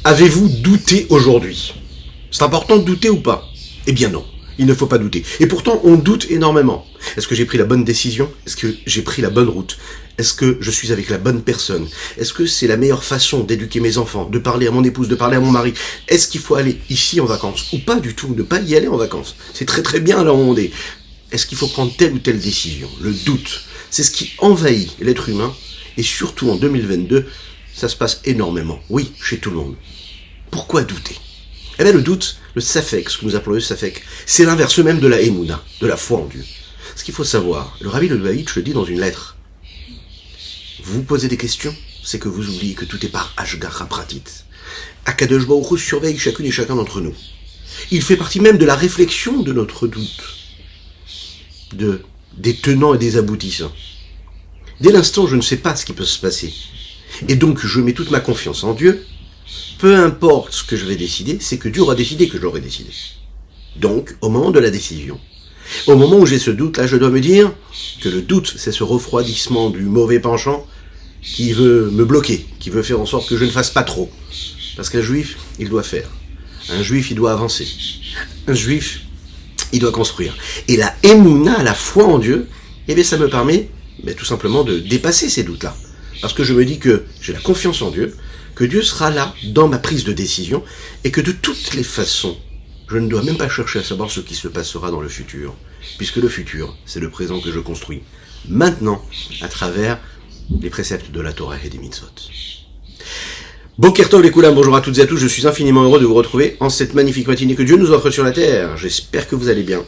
Avez-vous douté aujourd'hui? C'est important de douter ou pas? Eh bien non, il ne faut pas douter. Et pourtant, on doute énormément. Est-ce que j'ai pris la bonne décision? Est-ce que j'ai pris la bonne route? Est-ce que je suis avec la bonne personne? Est-ce que c'est la meilleure façon d'éduquer mes enfants, de parler à mon épouse, de parler à mon mari? Est-ce qu'il faut aller ici en vacances? Ou pas du tout, ne pas y aller en vacances? C'est très très bien là où on est. Est-ce qu'il faut prendre telle ou telle décision? Le doute, c'est ce qui envahit l'être humain. Et surtout en 2022, ça se passe énormément. Oui, chez tout le monde. Pourquoi douter? Eh bien le doute, le safek, ce que nous appelons le safek, c'est l'inverse même de la émouna, de la foi en Dieu. Ce qu'il faut savoir, le Rabbi de Lubavitch le dit dans une lettre. Vous vous posez des questions, c'est que vous oubliez que tout est par Ashgara Pratit. Akadosh Baruch Hu surveille chacune et chacun d'entre nous. Il fait partie même de la réflexion de notre doute, des tenants et des aboutissants. Dès l'instant, je ne sais pas ce qui peut se passer. Et donc, je mets toute ma confiance en Dieu. Peu importe ce que je vais décider, c'est que Dieu aura décidé que je l'aurai décidé. Donc, au moment de la décision, au moment où j'ai ce doute-là, je dois me dire que le doute, c'est ce refroidissement du mauvais penchant qui veut me bloquer, qui veut faire en sorte que je ne fasse pas trop. Parce qu'un juif, il doit faire. Un juif, il doit avancer. Un juif, il doit construire. Et la émouna, la foi en Dieu, eh bien, ça me permet tout simplement de dépasser ces doutes-là. Parce que je me dis que j'ai la confiance en Dieu, que Dieu sera là dans ma prise de décision, et que de toutes les façons, je ne dois même pas chercher à savoir ce qui se passera dans le futur, puisque le futur, c'est le présent que je construis, maintenant, à travers les préceptes de la Torah et des mitzvot. Boker Tov les Koulam, bonjour à toutes et à tous, je suis infiniment heureux de vous retrouver en cette magnifique matinée que Dieu nous offre sur la terre. J'espère que vous allez bien.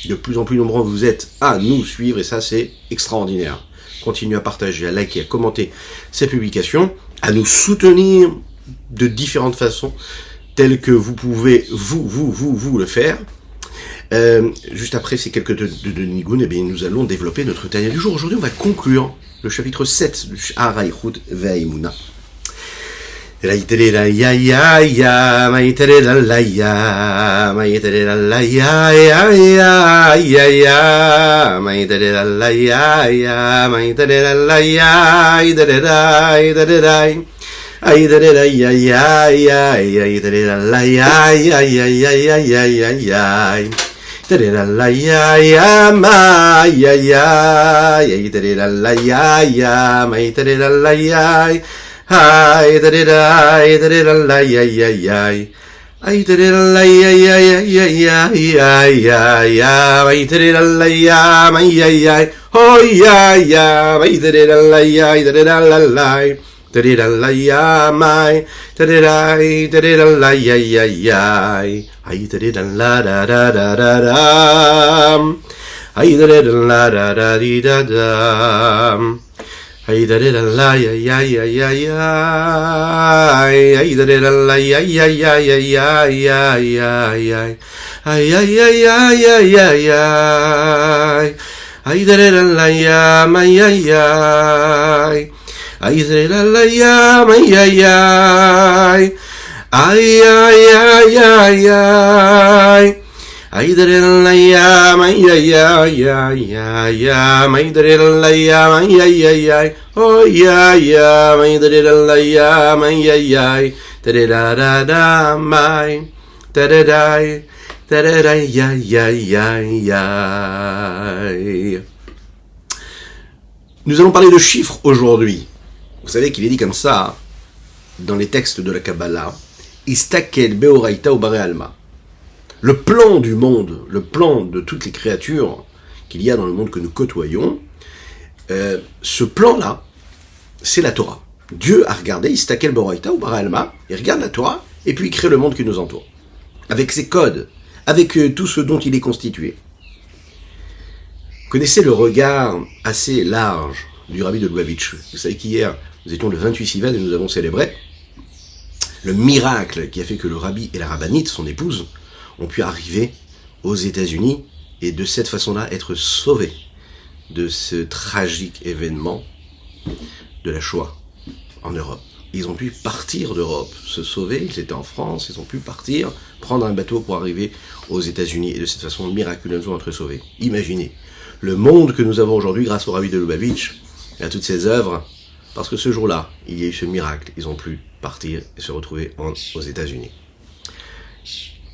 De plus en plus nombreux vous êtes à nous suivre, et ça c'est extraordinaire. Continuez à partager, à liker, à commenter ces publications, à nous soutenir de différentes façons, telles que vous pouvez vous le faire. Juste après ces quelques de Nigoun, eh bien, nous allons développer notre Tanya du jour. Aujourd'hui, on va conclure le chapitre 7 du Haraïchut Ve'aimuna. Raïtere ya ya ya, maïtere la ya, maïtere la ya ya ya ya ya, maïtere la ya ya, maïtere la ya, idere la idere la, idere la ya ya ya, idere la ya ya ya ya ya ya ya ya, idere la ya ya ma ya ya, idere la ya ya, maïtere la ya. Ay da da ay da la ya ya ya ay da la ya ya ya ya ya ya ya ya ay da la ya ma ya ya oh ya ya ay da la ya da la la da la ya mai da la ya ya ya ay da la da da da da ay da la da da di da da. Ay da la ya ya ya ya ya ay da la ya ya ya ya ya ya ya ya ay ya ya ya ya ya ya ay da la ya ma ya ya ay da la ya ma ya ya ay ya ya ya ya ay da la ya ma ya ya ya ya ya ma da la ya ma ya ya ya oh ya ya ma da la ya ma ya ya da da da mai da da ya ya ya ya. Nous allons parler de chiffres aujourd'hui. Vous savez qu'il est dit comme ça dans les textes de la Kabbalah, Istakel beoraita ou bare alma. Le plan du monde, le plan de toutes les créatures qu'il y a dans le monde que nous côtoyons, ce plan-là, c'est la Torah. Dieu a regardé, Istakel Boraita ou Bara Alma, il regarde la Torah, et puis il crée le monde qui nous entoure. Avec ses codes, avec tout ce dont il est constitué. Vous connaissez le regard assez large du Rabbi de Lubavitch. Vous savez qu'hier, nous étions le 28 Sivan et nous avons célébré le miracle qui a fait que le Rabbi et la Rabbinite, son épouse, ont pu arriver aux États-Unis et de cette façon-là être sauvés de ce tragique événement de la Shoah en Europe. Ils ont pu partir d'Europe, se sauver, ils étaient en France, ils ont pu partir, prendre un bateau pour arriver aux États-Unis et de cette façon miraculeusement être sauvés. Imaginez le monde que nous avons aujourd'hui grâce au Rabbi de Lubavitch et à toutes ses œuvres, parce que ce jour-là, il y a eu ce miracle, ils ont pu partir et se retrouver aux États-Unis.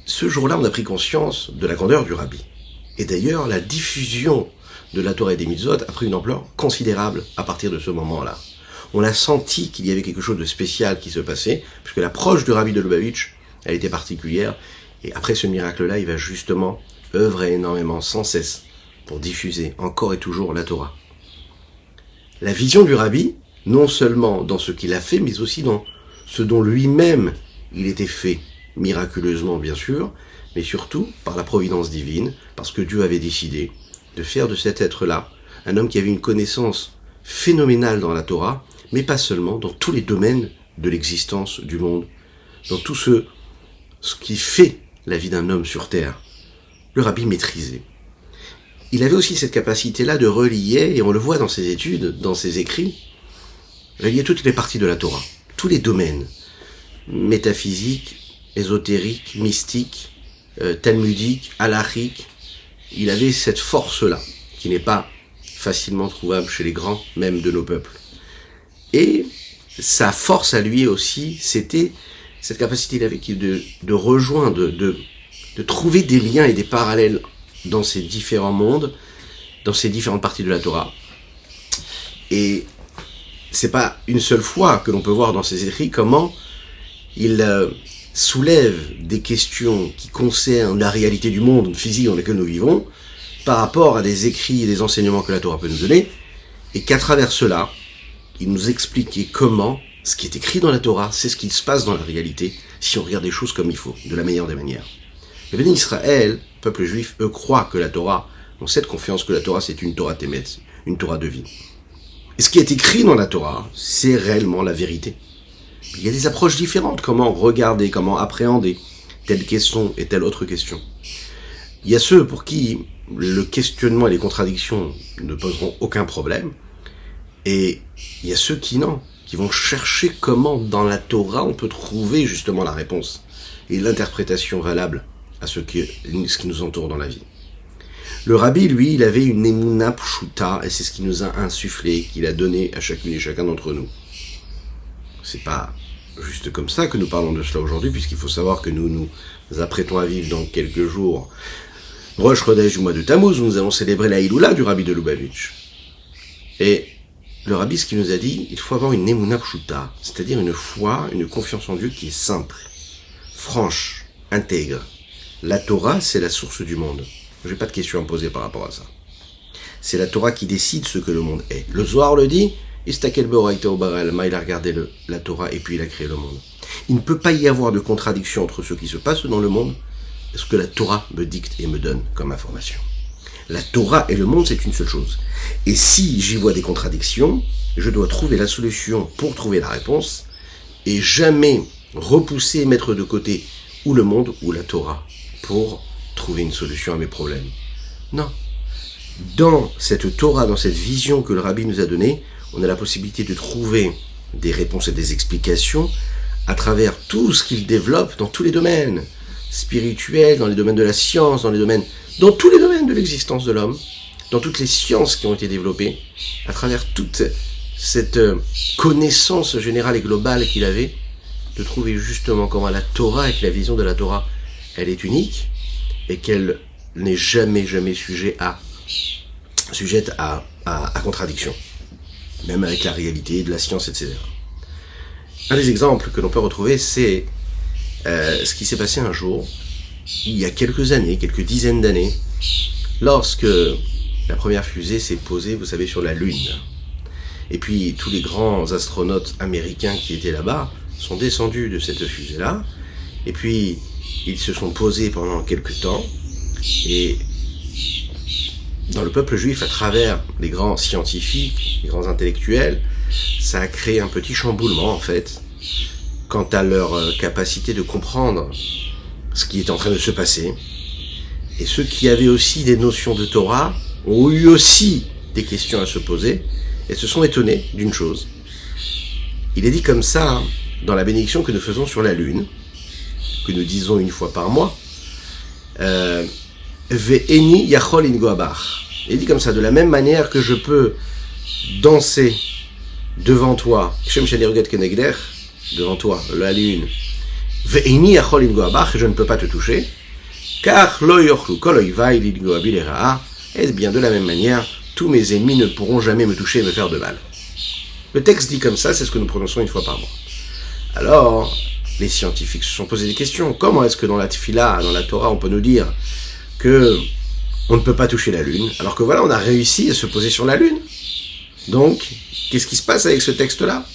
Ce jour-là, on a pris conscience de la grandeur du Rabbi. Et d'ailleurs, la diffusion de la Torah et des mitzvot a pris une ampleur considérable à partir de ce moment-là. On a senti qu'il y avait quelque chose de spécial qui se passait, puisque l'approche du Rabbi de Lubavitch, elle était particulière. Et après ce miracle-là, il va justement œuvrer énormément, sans cesse, pour diffuser encore et toujours la Torah. La vision du Rabbi, non seulement dans ce qu'il a fait, mais aussi dans ce dont lui-même il était fait, miraculeusement bien sûr, mais surtout par la providence divine, parce que Dieu avait décidé de faire de cet être-là un homme qui avait une connaissance phénoménale dans la Torah, mais pas seulement, dans tous les domaines de l'existence du monde, dans tout ce qui fait la vie d'un homme sur terre. Le Rabbi maîtrisait. Il avait aussi cette capacité-là de relier, et on le voit dans ses études, dans ses écrits, relier toutes les parties de la Torah, tous les domaines, métaphysiques, ésotériques, mystiques, talmudiques, halachiques. Il avait cette force-là, qui n'est pas facilement trouvable chez les grands, même de nos peuples. Et sa force à lui aussi, c'était cette capacité qu'il avait de rejoindre, de trouver des liens et des parallèles dans ces différents mondes, dans ces différentes parties de la Torah. Et c'est pas une seule fois que l'on peut voir dans ses écrits comment il soulève des questions qui concernent la réalité du monde physique dans lequel nous vivons, par rapport à des écrits et des enseignements que la Torah peut nous donner, et qu'à travers cela, il nous expliquait comment ce qui est écrit dans la Torah, c'est ce qui se passe dans la réalité, si on regarde les choses comme il faut, de la meilleure des manières. Le Béni Israël, peuple juif, eux croient que la Torah, ont cette confiance que la Torah c'est une Torah Temet, une Torah de vie. Et ce qui est écrit dans la Torah, c'est réellement la vérité. Il y a des approches différentes, comment regarder, comment appréhender telle question et telle autre question. Il y a ceux pour qui le questionnement et les contradictions ne poseront aucun problème, et il y a ceux qui non, qui vont chercher comment dans la Torah on peut trouver justement la réponse et l'interprétation valable à ce qui nous entoure dans la vie. Le Rabbi, lui, il avait une émouna pshuta, et c'est ce qu'il nous a insufflé, qu'il a donné à chacune et chacun d'entre nous. C'est pas juste comme ça que nous parlons de cela aujourd'hui, puisqu'il faut savoir que nous nous apprêtons à vivre dans quelques jours Rosh Chodesh du mois de Tammuz, où nous allons célébrer la Iloula du Rabbi de Lubavitch. Et le Rabbi, ce qu'il nous a dit, il faut avoir une émouna pshuta, c'est-à-dire une foi, une confiance en Dieu qui est simple, franche, intègre. La Torah, c'est la source du monde. Je n'ai pas de questions à me poser par rapport à ça. C'est la Torah qui décide ce que le monde est. Le Zohar le dit, Istakel Beoraita Obarelma, il a regardé la Torah et puis il a créé le monde. Il ne peut pas y avoir de contradiction entre ce qui se passe dans le monde et ce que la Torah me dicte et me donne comme information. La Torah et le monde, c'est une seule chose. Et si j'y vois des contradictions, je dois trouver la solution pour trouver la réponse et jamais repousser et mettre de côté ou le monde ou la Torah pour trouver une solution à mes problèmes. Non. Dans cette Torah, dans cette vision que le Rabbi nous a donnée, on a la possibilité de trouver des réponses et des explications à travers tout ce qu'il développe dans tous les domaines spirituels, dans les domaines de la science, dans tous les domaines de l'existence de l'homme, dans toutes les sciences qui ont été développées, à travers toute cette connaissance générale et globale qu'il avait, de trouver justement comment la Torah, et que la vision de la Torah, elle est unique, et qu'elle n'est jamais sujette à contradiction, même avec la réalité de la science, etc. Un des exemples que l'on peut retrouver, c'est ce qui s'est passé un jour, il y a quelques années, quelques dizaines d'années, lorsque la première fusée s'est posée, vous savez, sur la Lune. Et puis tous les grands astronautes américains qui étaient là-bas sont descendus de cette fusée-là, et puis ils se sont posés pendant quelques temps, et dans le peuple juif, à travers les grands scientifiques, les grands intellectuels, ça a créé un petit chamboulement en fait, quant à leur capacité de comprendre ce qui est en train de se passer. Et ceux qui avaient aussi des notions de Torah ont eu aussi des questions à se poser, et se sont étonnés d'une chose. Il est dit comme ça, dans la bénédiction que nous faisons sur la Lune, que nous disons une fois par mois, Ve'eni yachol ingoabach. Il est dit comme ça, de la même manière que je peux danser devant toi, Shem Shani Roget Kenegder, devant toi, la lune, ve'ini yachol lingoa bach, et je ne peux pas te toucher, car lo yochlu kol oivai lingoa bi lera'a, et bien de la même manière, tous mes ennemis ne pourront jamais me toucher et me faire de mal. Le texte dit comme ça, c'est ce que nous prononçons une fois par mois. Alors, les scientifiques se sont posé des questions. Comment est-ce que dans la Tfila, dans la Torah, on peut nous dire que on ne peut pas toucher la lune, alors que voilà, on a réussi à se poser sur la lune. Donc, qu'est-ce qui se passe avec ce texte-là?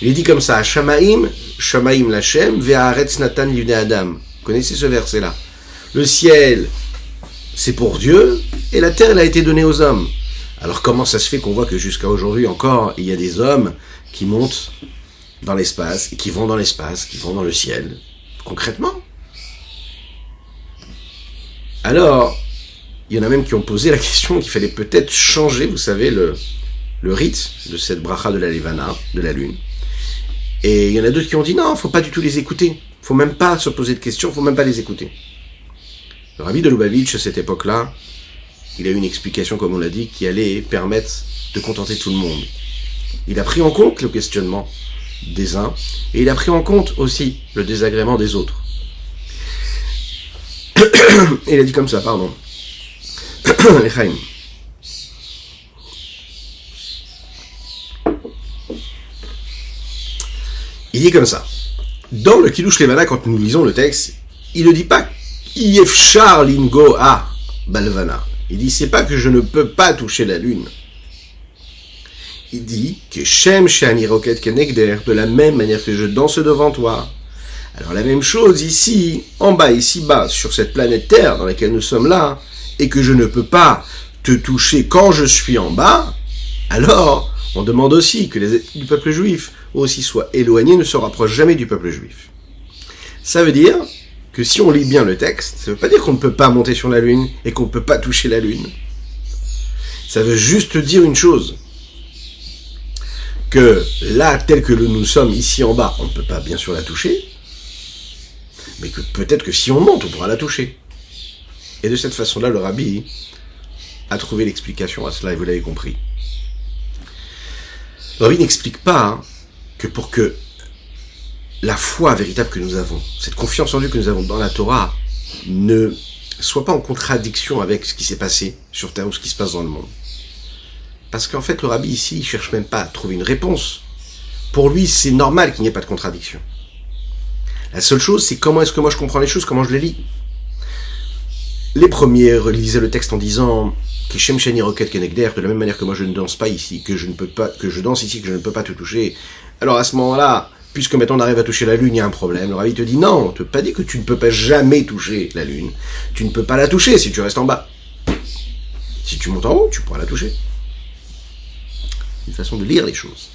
Il est dit comme ça, Shamaim, Shamaim Lachem, Ve'aretz Natan Livnei Adam. Vous connaissez ce verset-là? Le ciel, c'est pour Dieu, et la terre, elle a été donnée aux hommes. Alors comment ça se fait qu'on voit que jusqu'à aujourd'hui encore, il y a des hommes qui montent dans l'espace, qui vont dans l'espace, qui vont dans le ciel, concrètement? Alors, il y en a même qui ont posé la question qu'il fallait peut-être changer, vous savez, le rite de cette bracha de la Levana, de la lune. Et il y en a d'autres qui ont dit non, faut pas du tout les écouter. Faut même pas se poser de questions, faut même pas les écouter. Le rabbi de Lubavitch, à cette époque-là, il a eu une explication, comme on l'a dit, qui allait permettre de contenter tout le monde. Il a pris en compte le questionnement des uns, et il a pris en compte aussi le désagrément des autres. Et il a dit comme ça, pardon. L'Echaim. Il dit comme ça. Dans le Kiddush Levana, quand nous lisons le texte, il ne dit pas Yefchar lingo a balvana. Il dit c'est pas que je ne peux pas toucher la lune. Il dit que Shem Shani Roket Kenegder, de la même manière que je danse devant toi. Alors la même chose ici, en bas, ici-bas, sur cette planète Terre dans laquelle nous sommes là, et que je ne peux pas te toucher quand je suis en bas, alors on demande aussi que les du peuple juif aussi soient éloignés, ne se rapprochent jamais du peuple juif. Ça veut dire que si on lit bien le texte, ça ne veut pas dire qu'on ne peut pas monter sur la lune et qu'on ne peut pas toucher la lune. Ça veut juste dire une chose, que là, tel que nous sommes ici en bas, on ne peut pas bien sûr la toucher, mais que peut-être que si on monte, on pourra la toucher. Et de cette façon-là, le rabbi a trouvé l'explication à cela, et vous l'avez compris. Le rabbi n'explique pas que pour que la foi véritable que nous avons, cette confiance en Dieu que nous avons dans la Torah, ne soit pas en contradiction avec ce qui s'est passé sur Terre ou ce qui se passe dans le monde. Parce qu'en fait, le rabbi ici, il cherche même pas à trouver une réponse. Pour lui, c'est normal qu'il n'y ait pas de contradiction. La seule chose, c'est comment est-ce que moi je comprends les choses, comment je les lis. Les premiers relisaient le texte en disant Kishem Shani Roket Kenegder, de la même manière que moi je ne danse pas ici, que je danse ici, que je ne peux pas te toucher. Alors à ce moment-là, puisque maintenant on arrive à toucher la lune, il y a un problème. Le rabbi te dit non, on ne te pas dit que tu ne peux pas jamais toucher la lune. Tu ne peux pas la toucher si tu restes en bas. Si tu montes en haut, tu pourras la toucher. Une façon de lire les choses.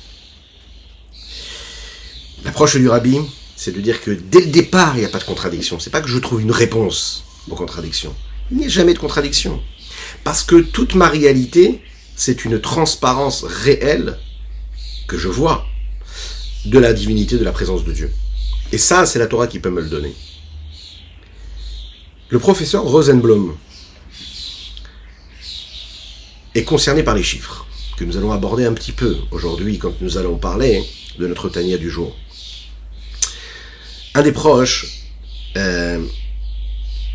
L'approche du rabbi, c'est de dire que dès le départ, il n'y a pas de contradiction. C'est pas que je trouve une réponse aux contradictions. Il n'y a jamais de contradiction. Parce que toute ma réalité, c'est une transparence réelle que je vois de la divinité, de la présence de Dieu. Et ça, c'est la Torah qui peut me le donner. Le professeur Rosenblum est concerné par les chiffres, que nous allons aborder un petit peu aujourd'hui quand nous allons parler de notre Tania du jour. Un des proches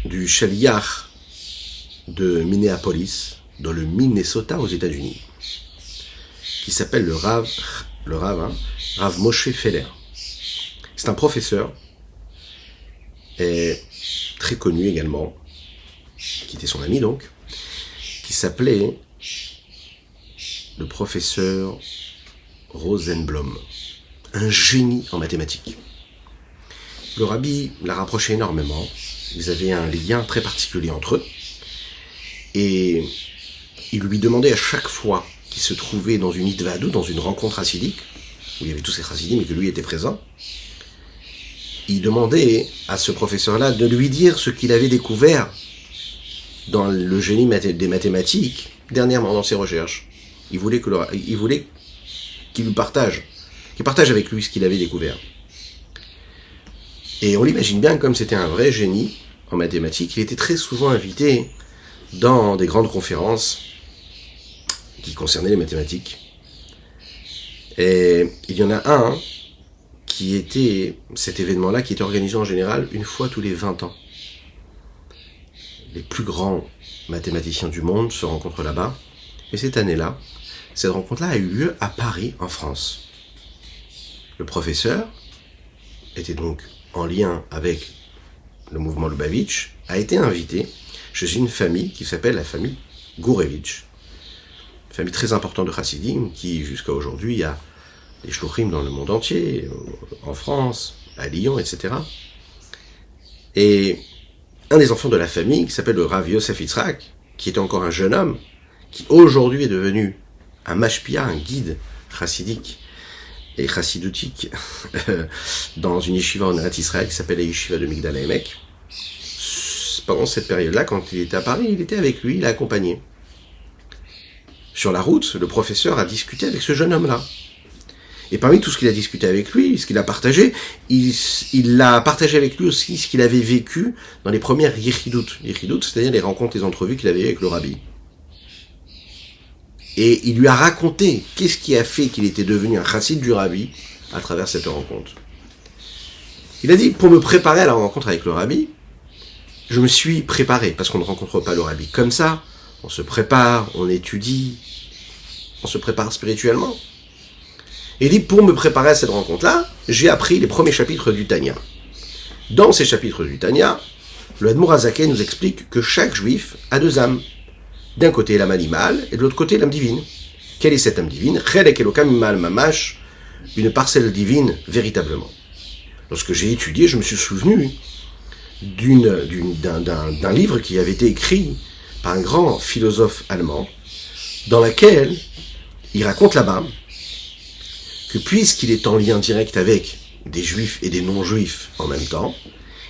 du Shaliach de Minneapolis, dans le Minnesota aux États-Unis, qui s'appelle le Rav Moshe Feller. C'est un professeur et très connu également, qui était son ami donc, qui s'appelait le professeur Rosenblum, un génie en mathématiques. Le rabbi l'a rapproché énormément, ils avaient un lien très particulier entre eux, et il lui demandait à chaque fois qu'il se trouvait dans une hitvadou, dans une rencontre chassidique, où il y avait tous ces chassidim et que lui était présent, il demandait à ce professeur-là de lui dire ce qu'il avait découvert dans le génie des mathématiques dernièrement dans ses recherches. Il voulait qu'il lui partage, qu'il partage avec lui ce qu'il avait découvert. Et on l'imagine bien, comme c'était un vrai génie en mathématiques, il était très souvent invité dans des grandes conférences qui concernaient les mathématiques. Et il y en a un qui était cet événement-là qui était organisé en général une fois tous les 20 ans. Les plus grands mathématiciens du monde se rencontrent là-bas. Et cette année-là, cette rencontre-là a eu lieu à Paris, en France. Le professeur était donc en lien avec le mouvement Lubavitch, a été invité chez une famille qui s'appelle la famille Gourevitch. Une famille très importante de Chassidim qui, jusqu'à aujourd'hui, a des shluchim dans le monde entier, en France, à Lyon, etc. Et un des enfants de la famille, qui s'appelle le Rav Yosef Yitzhak, qui était encore un jeune homme, qui aujourd'hui est devenu un mashpia, un guide chassidique et chassidoutique dans une yeshiva en Eretz Israël qui s'appelle la yeshiva de Migdal HaEmek. Pendant cette période-là, quand il était à Paris, il était avec lui, il l'a accompagné. Sur la route, le professeur a discuté avec ce jeune homme-là. Et parmi tout ce qu'il a discuté avec lui, ce qu'il a partagé, il a partagé avec lui aussi ce qu'il avait vécu dans les premières yichidut. Yichidut, c'est-à-dire les rencontres, les entrevues qu'il avait eues avec le rabbi. Et il lui a raconté qu'est-ce qui a fait qu'il était devenu un chassid du rabbi à travers cette rencontre. Il a dit, pour me préparer à la rencontre avec le rabbi, je me suis préparé, parce qu'on ne rencontre pas le rabbi comme ça, on se prépare, on étudie, on se prépare spirituellement. Et il dit, pour me préparer à cette rencontre-là, j'ai appris les premiers chapitres du Tanya. Dans ces chapitres du Tanya, le Admour HaZaken nous explique que chaque juif a deux âmes. D'un côté l'âme animale, et de l'autre côté l'âme divine. Quelle est cette âme divine? Chelek Elokam Imal Mamash, une parcelle divine, véritablement. Lorsque j'ai étudié, je me suis souvenu d'un livre qui avait été écrit par un grand philosophe allemand, dans lequel il raconte là-bas que puisqu'il est en lien direct avec des juifs et des non-juifs en même temps,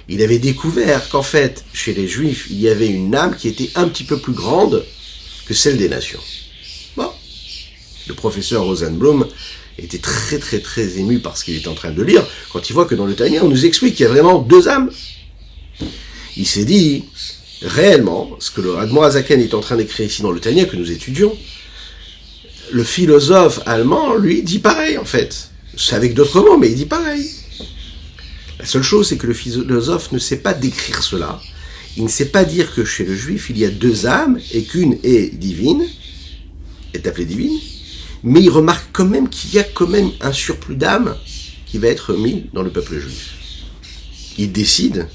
il avait découvert qu'en fait, chez les juifs, il y avait une âme qui était un petit peu plus grande que celle des nations. Bon. Le professeur Rosenblum était très très très ému par ce qu'il était en train de lire, quand il voit que dans le Tanya, on nous explique qu'il y a vraiment deux âmes. Il s'est dit, réellement, ce que le Admour HaZaken est en train d'écrire ici dans le Tanya, que nous étudions, le philosophe allemand, lui, dit pareil, en fait. C'est avec d'autres mots, mais il dit pareil. La seule chose, c'est que le philosophe ne sait pas décrire cela. Il ne sait pas dire que chez le juif, il y a deux âmes, et qu'une est divine, est appelée divine, mais il remarque quand même qu'il y a quand même un surplus d'âme qui va être mis dans le peuple juif. Il décide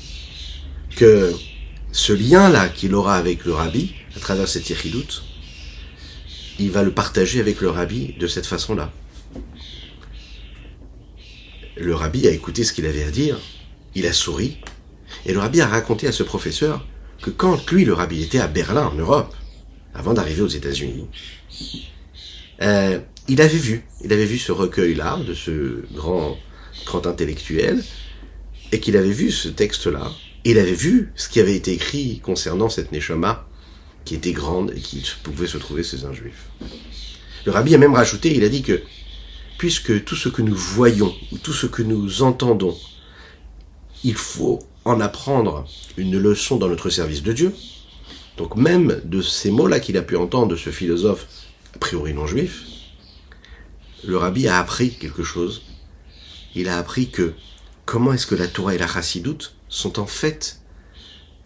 que ce lien-là qu'il aura avec le rabbi, à travers cette yichidut, il va le partager avec le rabbi de cette façon-là. Le rabbi a écouté ce qu'il avait à dire, il a souri, et le rabbi a raconté à ce professeur que quand lui, le rabbi, était à Berlin, en Europe, avant d'arriver aux États-Unis, il avait vu ce recueil-là, de ce grand intellectuel, et qu'il avait vu ce texte-là, et il avait vu ce qui avait été écrit concernant cette Neshama, qui était grande et qui pouvait se trouver chez un juif. Le rabbi a même rajouté, il a dit que, puisque tout ce que nous voyons, ou tout ce que nous entendons, il faut en apprendre une leçon dans notre service de Dieu. Donc même de ces mots-là qu'il a pu entendre de ce philosophe, a priori non juif, le rabbi a appris quelque chose. Il a appris que comment est-ce que la Torah et la Chassidoute sont en fait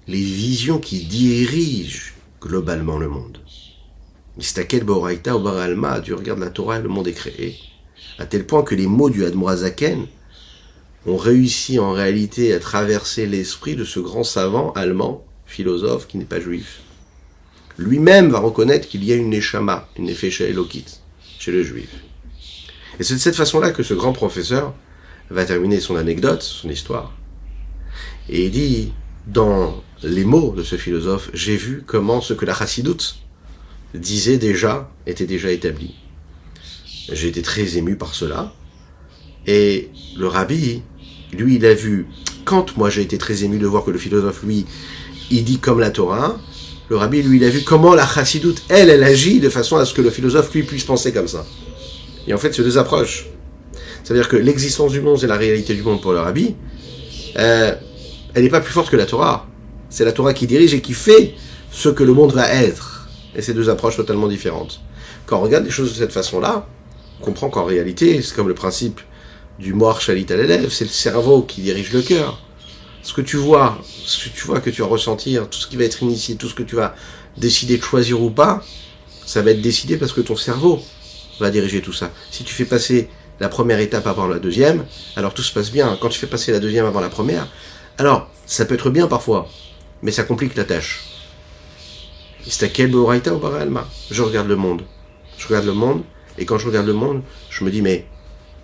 les visions qui dirigent globalement le monde. Istakel Boraita ou Baralma, tu regardes la Torah et le monde est créé, à tel point que les mots du Admour HaZaken ont réussi en réalité à traverser l'esprit de ce grand savant allemand, philosophe qui n'est pas juif. Lui-même va reconnaître qu'il y a une Neshama, une Nefesha Elokit, chez le juif. Et c'est de cette façon-là que ce grand professeur va terminer son anecdote, son histoire. Et il dit, dans les mots de ce philosophe, j'ai vu comment ce que la Chassidoute disait déjà, était déjà établi. J'ai été très ému par cela. Et le rabbi, lui, il a vu, quand moi j'ai été très ému de voir que le philosophe, lui, il dit comme la Torah, le rabbi, lui, il a vu comment la Chassidoute, elle agit de façon à ce que le philosophe, lui, puisse penser comme ça. Et en fait, c'est deux approches. C'est-à-dire que l'existence du monde et la réalité du monde pour le rabbi, elle n'est pas plus forte que la Torah. C'est la Torah qui dirige et qui fait ce que le monde va être. Et c'est deux approches totalement différentes. Quand on regarde les choses de cette façon-là, on comprend qu'en réalité, c'est comme le principe du Moar Shalit à l'élève, c'est le cerveau qui dirige le cœur. Ce que tu vois, que tu vas ressentir, tout ce qui va être initié, tout ce que tu vas décider de choisir ou pas, ça va être décidé parce que ton cerveau va diriger tout ça. Si tu fais passer la première étape avant la deuxième, alors tout se passe bien. Quand tu fais passer la deuxième avant la première, alors ça peut être bien parfois, mais ça complique la tâche. Istakel Beoraita ou Baralma. Je regarde le monde. Et quand je regarde le monde, je me dis, mais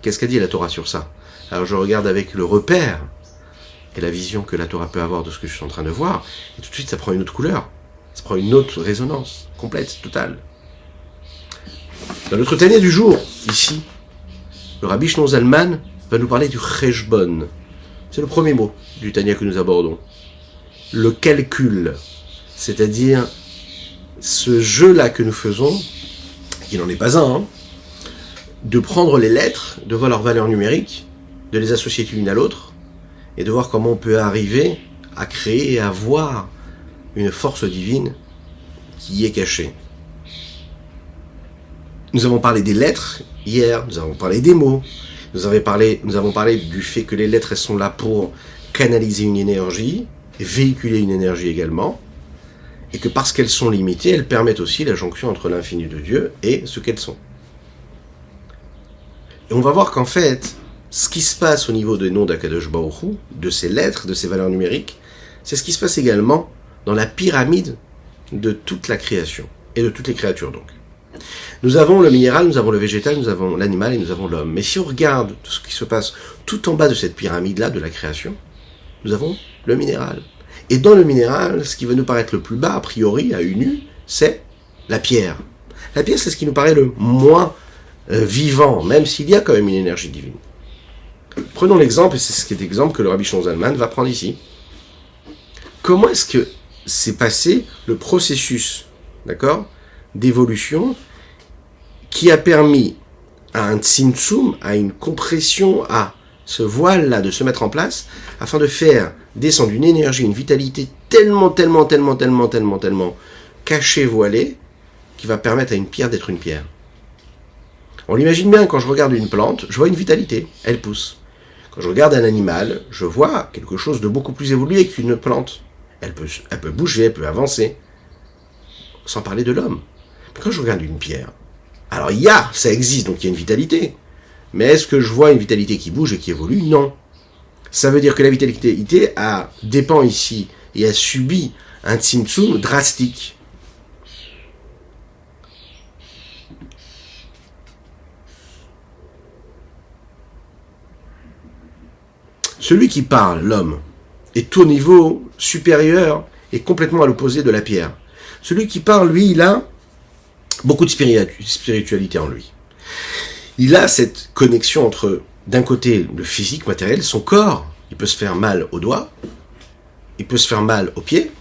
qu'est-ce qu'a dit la Torah sur ça? Alors je regarde avec le repère et la vision que la Torah peut avoir de ce que je suis en train de voir, et tout de suite ça prend une autre couleur, ça prend une autre résonance, complète, totale. Dans notre Tanya du jour, ici, le Rabbi Shlomo Zalman va nous parler du Cheshbon. C'est le premier mot du Tanya que nous abordons. Le calcul, c'est-à-dire ce jeu-là que nous faisons, qui n'en est pas un, de prendre les lettres, de voir leur valeur numérique, de les associer l'une à l'autre, et de voir comment on peut arriver à créer et à voir une force divine qui y est cachée. Nous avons parlé des lettres hier, nous avons parlé des mots, nous avons parlé du fait que les lettres elles sont là pour canaliser une énergie, véhiculer une énergie également, et que parce qu'elles sont limitées, elles permettent aussi la jonction entre l'infini de Dieu et ce qu'elles sont. Et on va voir qu'en fait, ce qui se passe au niveau des noms d'Akadosh Baruch Hu, de ces lettres, de ces valeurs numériques, c'est ce qui se passe également dans la pyramide de toute la création, et de toutes les créatures donc. Nous avons le minéral, nous avons le végétal, nous avons l'animal et nous avons l'homme. Mais si on regarde tout ce qui se passe tout en bas de cette pyramide-là de la création, nous avons le minéral. Et dans le minéral, ce qui va nous paraître le plus bas, a priori, à une vue, c'est la pierre. La pierre, c'est ce qui nous paraît le moins vivant, même s'il y a quand même une énergie divine. Prenons l'exemple, et c'est cet exemple que le Rabbi Shlomo Zalman va prendre ici. Comment est-ce que s'est passé le processus, d'accord, d'évolution qui a permis à un tzimtzum, à une compression, à ce voile-là de se mettre en place, afin de faire descendre une énergie, une vitalité tellement cachée, voilée, qui va permettre à une pierre d'être une pierre. On l'imagine bien, quand je regarde une plante, je vois une vitalité, elle pousse. Quand je regarde un animal, je vois quelque chose de beaucoup plus évolué qu'une plante. Elle peut bouger, elle peut avancer, sans parler de l'homme. Mais quand je regarde une pierre, alors ça existe, donc il y a une vitalité. Mais est-ce que je vois une vitalité qui bouge et qui évolue? Non. Ça veut dire que la vitalité dépend ici et a subi un tzimtzum drastique. Celui qui parle, l'homme, est au niveau supérieur et complètement à l'opposé de la pierre. Celui qui parle, lui, il a beaucoup de spiritualité en lui. Il a cette connexion entre, d'un côté, le physique, matériel, son corps. Il peut se faire mal au doigt, il peut se faire mal au pied.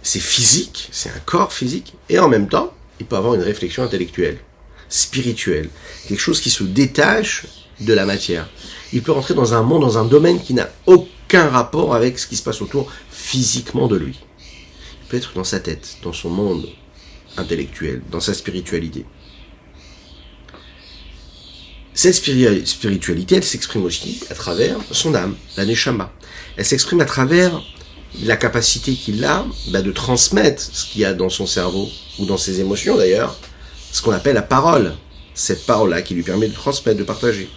C'est physique, c'est un corps physique. Et en même temps, il peut avoir une réflexion intellectuelle, spirituelle. Quelque chose qui se détache de la matière. Il peut rentrer dans un monde, dans un domaine qui n'a aucun rapport avec ce qui se passe autour physiquement de lui. Il peut être dans sa tête, dans son monde intellectuel, dans sa spiritualité. Cette spiritualité, elle s'exprime aussi à travers son âme, la neshama. Elle s'exprime à travers la capacité qu'il a de transmettre ce qu'il y a dans son cerveau, ou dans ses émotions d'ailleurs, ce qu'on appelle la parole. Cette parole-là qui lui permet de transmettre, de partager.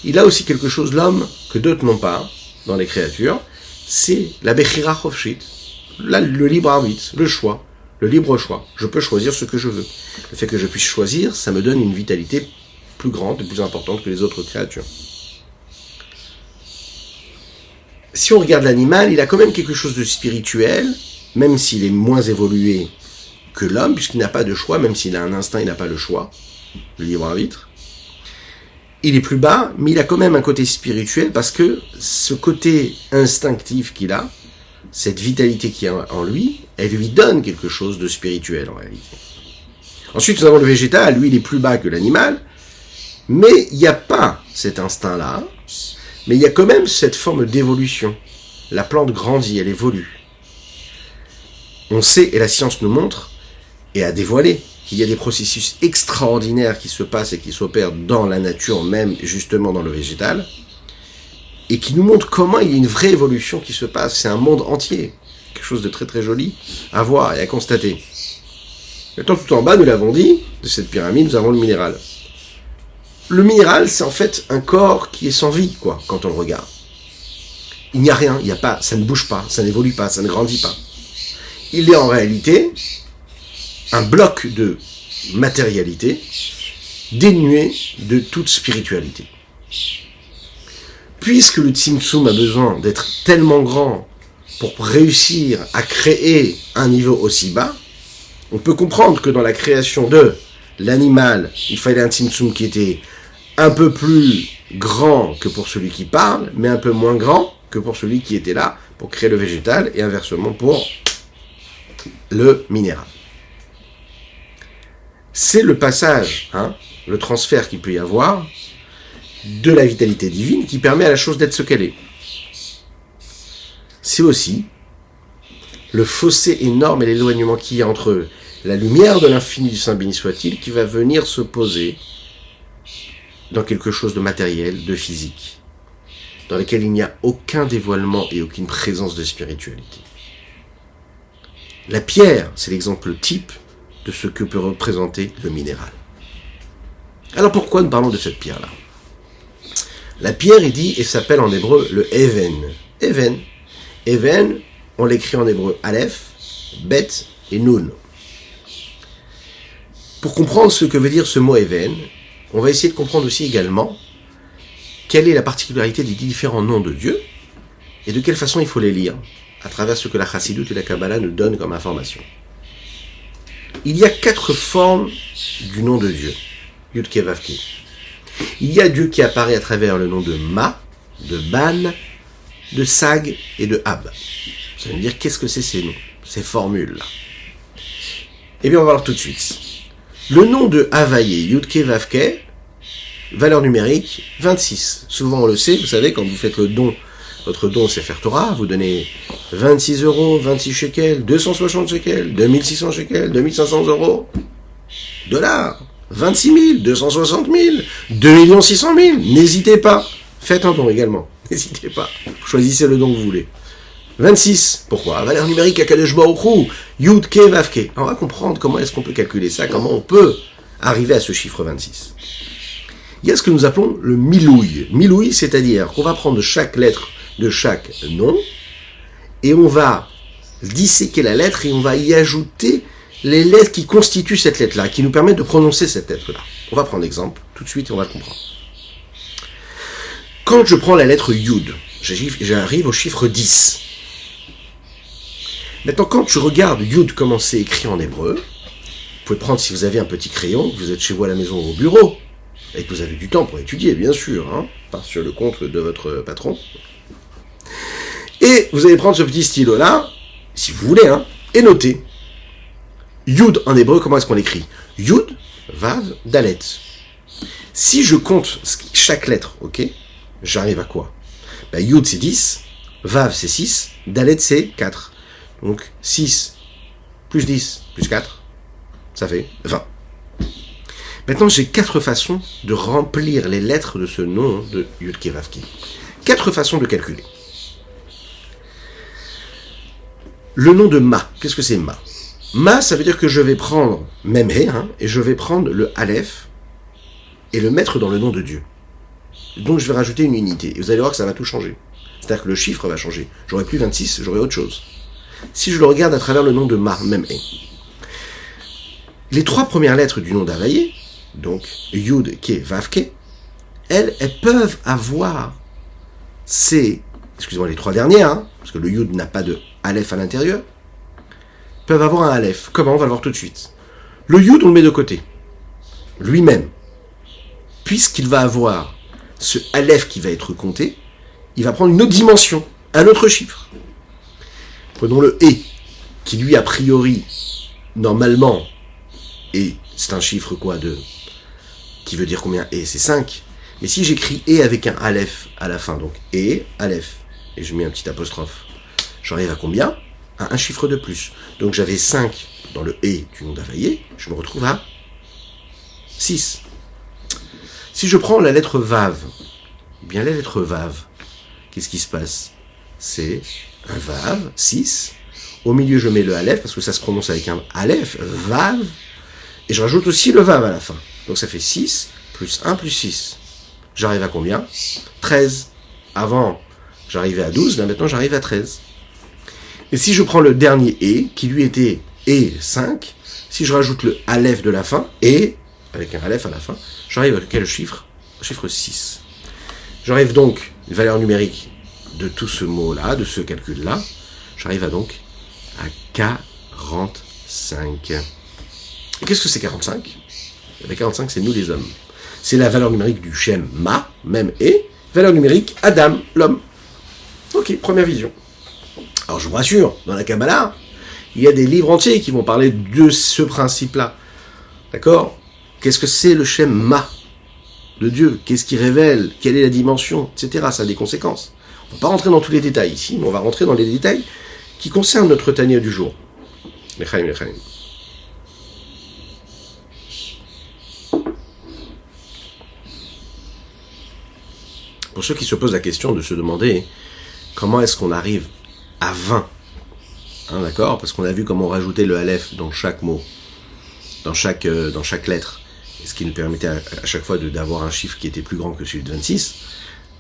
Il a aussi quelque chose, l'homme, que d'autres n'ont pas dans les créatures, c'est la Bechira Chofshit, le libre arbitre, le libre choix. Je peux choisir ce que je veux. Le fait que je puisse choisir, ça me donne une vitalité plus grande et plus importante que les autres créatures. Si on regarde l'animal, il a quand même quelque chose de spirituel, même s'il est moins évolué que l'homme, puisqu'il n'a pas de choix, même s'il a un instinct, il n'a pas le choix, le libre arbitre. Il est plus bas, mais il a quand même un côté spirituel, parce que ce côté instinctif qu'il a, cette vitalité qu'il y a en lui, elle lui donne quelque chose de spirituel en réalité. Ensuite, nous avons le végétal, lui il est plus bas que l'animal, mais il n'y a pas cet instinct-là, mais il y a quand même cette forme d'évolution. La plante grandit, elle évolue. On sait, et la science nous montre, et à dévoiler qu'il y a des processus extraordinaires qui se passent et qui s'opèrent dans la nature, même justement dans le végétal, et qui nous montrent comment il y a une vraie évolution qui se passe. C'est un monde entier, quelque chose de très très joli à voir et à constater. Maintenant, tout en bas, nous l'avons dit, de cette pyramide, nous avons le minéral. Le minéral, c'est en fait un corps qui est sans vie, quoi, quand on le regarde. Il n'y a rien, il n'y a pas, ça ne bouge pas, ça n'évolue pas, ça ne grandit pas. Il est en réalité un bloc de matérialité dénué de toute spiritualité. Puisque le Tzimtzum a besoin d'être tellement grand pour réussir à créer un niveau aussi bas, on peut comprendre que dans la création de l'animal, il fallait un Tzimtzum qui était un peu plus grand que pour celui qui parle, mais un peu moins grand que pour celui qui était là pour créer le végétal, et inversement pour le minéral. C'est le passage, le transfert qu'il peut y avoir de la vitalité divine qui permet à la chose d'être ce qu'elle est. C'est aussi le fossé énorme et l'éloignement qu'il y a entre la lumière de l'infini du Saint béni soit-il qui va venir se poser dans quelque chose de matériel, de physique, dans lequel il n'y a aucun dévoilement et aucune présence de spiritualité. La pierre, c'est l'exemple type de ce que peut représenter le minéral. Alors pourquoi nous parlons de cette pierre-là ? La pierre est dit et s'appelle en hébreu le Even. Even. Even, on l'écrit en hébreu Aleph, Bet et Nun. Pour comprendre ce que veut dire ce mot Even, on va essayer de comprendre aussi également quelle est la particularité des différents noms de Dieu et de quelle façon il faut les lire à travers ce que la Chassidut et la Kabbalah nous donnent comme information. Il y a 4 formes du nom de Dieu, Yud-Keh Vav-Keh. Il y a Dieu qui apparaît à travers le nom de Ma, de Ban, de Sag et de Ab. Vous allez me dire, qu'est-ce que c'est ces noms, ces formules-là ? Eh bien, on va voir tout de suite. Le nom de Havaïe, Yud-Keh Vav-Keh, valeur numérique, 26. Souvent, on le sait, vous savez, quand vous faites le don, votre don, c'est faire Torah, vous donnez 26 euros, 26 shekels, 260 shekels, 2600 shekels, 2500 euros, dollars, 26 000, 260 000, 2 600 000. N'hésitez pas. Faites un don également. N'hésitez pas. Choisissez le don que vous voulez. 26. Pourquoi ? Valeur numérique à Kadosh Baruch Hu. Yud-Keh Vav-Keh. On va comprendre comment est-ce qu'on peut calculer ça, comment on peut arriver à ce chiffre 26. Il y a ce que nous appelons le milouï. Milouï, c'est-à-dire qu'on va prendre chaque lettre de chaque nom et on va disséquer la lettre et on va y ajouter les lettres qui constituent cette lettre-là, qui nous permettent de prononcer cette lettre-là. On va prendre l'exemple tout de suite et on va le comprendre. Quand je prends la lettre Yud, j'arrive au chiffre 10. Maintenant, quand je regarde Yud comment c'est écrit en hébreu, vous pouvez prendre, si vous avez un petit crayon, vous êtes chez vous à la maison ou au bureau, et que vous avez du temps pour étudier, bien sûr, pas sur le compte de votre patron. Et vous allez prendre ce petit stylo-là, si vous voulez, et noter. Yud en hébreu, comment est-ce qu'on l'écrit ? Yud, Vav, Dalet. Si je compte chaque lettre, ok, j'arrive à quoi ? Yud c'est 10, Vav c'est 6, Dalet c'est 4. Donc 6 plus 10 plus 4, ça fait 20. Maintenant, j'ai 4 façons de remplir les lettres de ce nom de Yud-Keh Vav-Keh. 4 façons de calculer. Le nom de Ma, qu'est-ce que c'est Ma ? Ma, ça veut dire que je vais prendre Memhe, et je vais prendre le Aleph et le mettre dans le nom de Dieu. Donc je vais rajouter une unité. Et vous allez voir que ça va tout changer. C'est-à-dire que le chiffre va changer. J'aurai plus 26, j'aurai autre chose. Si je le regarde à travers le nom de Ma, Memhe. Les 3 premières lettres du nom d'Havaïe, donc Yud-Keh Vav-Keh, elles peuvent avoir les 3 dernières, parce que le Yud n'a pas de Aleph à l'intérieur, peuvent avoir un Aleph. Comment ? On va le voir tout de suite. Le Yud, on le met de côté. Lui-même. Puisqu'il va avoir ce Aleph qui va être compté, il va prendre une autre dimension, un autre chiffre. Prenons le E, qui lui, a priori, normalement, et c'est un chiffre qui veut dire combien E ? C'est 5. Mais si j'écris E avec un Aleph à la fin, donc E, Aleph, et je mets un petit apostrophe, j'arrive à combien ? à un chiffre de plus. Donc j'avais 5 dans le et du nom d'Havaïe, je me retrouve à 6. Si je prends la lettre Vav, eh bien la lettre Vav, qu'est-ce qui se passe? C'est un Vav, 6. Au milieu, je mets le Aleph, parce que ça se prononce avec un Aleph, Vav. Et je rajoute aussi le Vav à la fin. Donc ça fait 6, plus 1, plus 6. J'arrive à combien? 13. Avant, j'arrivais à 12, là maintenant j'arrive à 13. Et si je prends le dernier E, qui lui était E 5, si je rajoute le Aleph de la fin, E, avec un Aleph à la fin, j'arrive à quel chiffre? Au chiffre 6. J'arrive donc, une valeur numérique de tout ce mot-là, de ce calcul-là, j'arrive à donc à 45. Et qu'est-ce que c'est 45? Eh bien, 45, c'est nous les hommes. C'est la valeur numérique du Shem Ma, même et, valeur numérique Adam, l'homme. Ok, première vision. Alors je vous rassure, dans la Kabbalah, il y a des livres entiers qui vont parler de ce principe-là. D'accord? Qu'est-ce que c'est le Shem Ma de Dieu? Qu'est-ce qu'il révèle? Quelle est la dimension? Etc. Ça a des conséquences. On ne va pas rentrer dans tous les détails ici, mais on va rentrer dans les détails qui concernent notre Tania du jour. Lechaim, lechaim. Pour ceux qui se posent la question de se demander comment est-ce qu'on arrive à 20, hein, d'accord? Parce qu'on a vu comment rajouter le Aleph dans chaque mot, dans chaque lettre, et ce qui nous permettait à chaque fois d'avoir un chiffre qui était plus grand que celui de 26.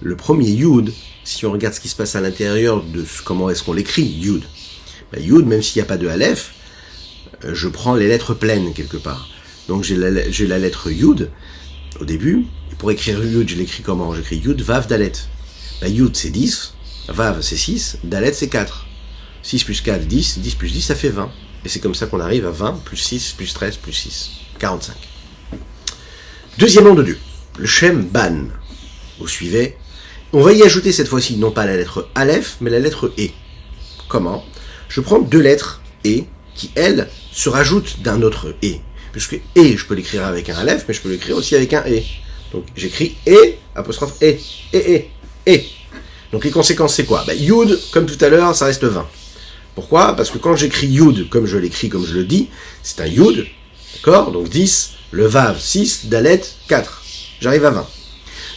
Le premier Yud, si on regarde ce qui se passe à l'intérieur de comment est-ce qu'on l'écrit, Yud. Ben, Yud, même s'il n'y a pas de Aleph, je prends les lettres pleines quelque part. Donc j'ai la lettre Yud au début. Et pour écrire Yud, je l'écris comment? J'écris Yud, Vav, Dalet. Ben, Yud c'est 10, Vav c'est 6, Dalet c'est 4. 6 plus 4, 10, 10 plus 10, ça fait 20. Et c'est comme ça qu'on arrive à 20, plus 6, plus 13, plus 6. 45. Deuxième nom de Dieu, le Shem Ban. Vous suivez? On va y ajouter cette fois-ci non pas la lettre Aleph, mais la lettre E. Comment? Je prends deux lettres E qui, elles, se rajoutent d'un autre E. Puisque E, je peux l'écrire avec un Aleph, mais je peux l'écrire aussi avec un E. Donc j'écris E, apostrophe E, E. Donc les conséquences, c'est quoi? Yud, comme tout à l'heure, ça reste 20. Pourquoi? Parce que quand j'écris Yud, comme je l'écris, comme je le dis, c'est un Yud, d'accord? Donc 10, le Vav 6, Dalet 4. J'arrive à 20.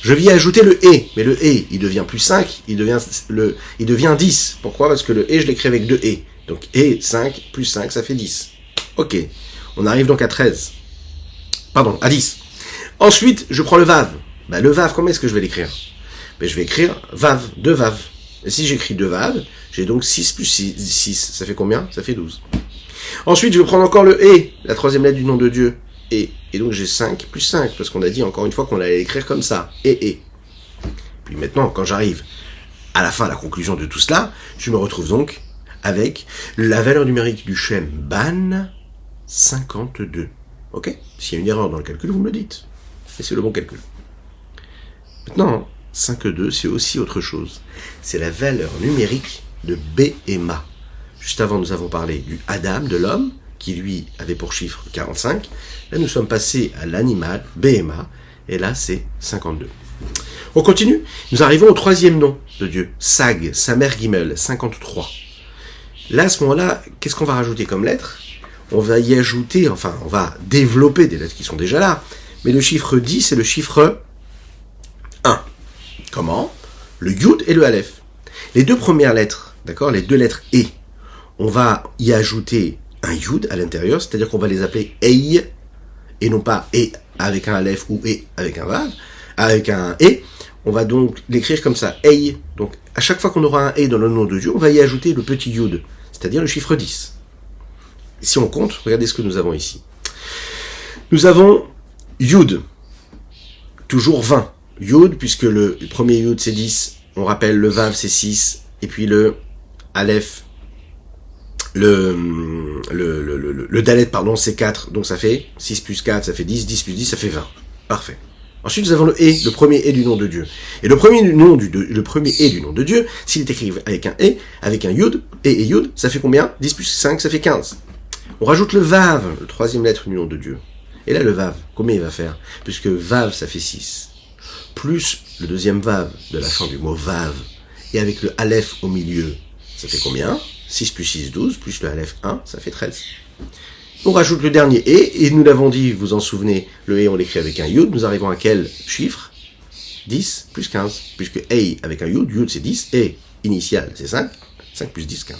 Je viens ajouter le E, mais le E, il devient plus 5, il devient 10. Pourquoi? Parce que le E, je l'écris avec deux E. Donc E, 5, plus 5, ça fait 10. Ok, on arrive donc à 13. Pardon, à 10. Ensuite, je prends le Vav. Le Vav, comment est-ce que je vais l'écrire? Je vais écrire Vav, 2 Vav. Et si j'écris 2 Vav, j'ai donc 6 plus 6. Ça fait combien? Ça fait 12. Ensuite, je vais prendre encore le E, la troisième lettre du nom de Dieu. Et donc j'ai 5 plus 5, parce qu'on a dit encore une fois qu'on allait l'écrire comme ça. Et. Puis maintenant, quand j'arrive à la fin, à la conclusion de tout cela, je me retrouve donc avec la valeur numérique du Shem Ban, 52. Ok? S'il y a une erreur dans le calcul, vous me le dites. Et c'est le bon calcul. Maintenant, 52, c'est aussi autre chose. C'est la valeur numérique de Behema. Juste avant, nous avons parlé du Adam, de l'homme, qui lui avait pour chiffre 45. Là, nous sommes passés à l'animal, Behema, et là, c'est 52. On continue. Nous arrivons au troisième nom de Dieu, Sag, Samer Gimel, 53. Là, à ce moment-là, qu'est-ce qu'on va rajouter comme lettre? On va y ajouter, on va développer des lettres qui sont déjà là, mais le chiffre 10, c'est le chiffre 1. Comment? Le Yud et le Aleph. Les deux premières lettres, d'accord, les deux lettres E, on va y ajouter un Yud à l'intérieur, c'est-à-dire qu'on va les appeler Ei, et non pas E avec un Aleph ou E avec un Vav, avec un E, on va donc l'écrire comme ça, Ei. Donc à chaque fois qu'on aura un E dans le nom de Dieu, on va y ajouter le petit Yud, c'est-à-dire le chiffre 10. Et si on compte, regardez ce que nous avons ici. Nous avons Yud, toujours 20. Yud, puisque le premier Yud c'est 10, on rappelle le Vav c'est 6, et puis le Aleph, le Dalet, pardon, c'est 4, donc ça fait 6 plus 4, ça fait 10, 10 plus 10, ça fait 20. Parfait. Ensuite, nous avons le E, le premier E du nom de Dieu. Et le premier E du nom de Dieu, s'il est écrit avec un E, avec un Yud, E et Yud, ça fait combien? 10 plus 5, ça fait 15. On rajoute le Vav, le troisième lettre du nom de Dieu. Et là, le Vav, combien il va faire? Puisque Vav, ça fait 6. Plus le deuxième Vav de la fin du mot Vav, et avec le Aleph au milieu, ça fait combien? 6 plus 6, 12, plus le Aleph 1, ça fait 13. On rajoute le dernier et nous l'avons dit, vous vous en souvenez, le et on l'écrit avec un yud, nous arrivons à quel chiffre? 10 plus 15, puisque et avec un yud c'est 10, et initial c'est 5, 5 plus 10, 15.